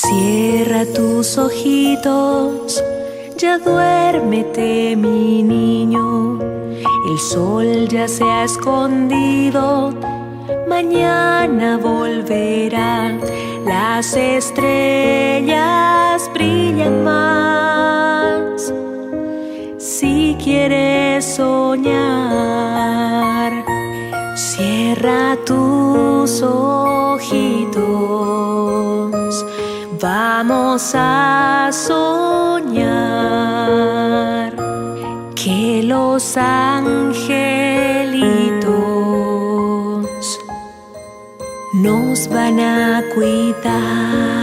Cierra tus ojitos, ya duérmete mi niño. El sol ya se ha escondido, mañana volverá. Las estrellas brillan más. Si quieres soñar, cierra tus ojitos. Vamos a soñar que los angelitos nos van a cuidar.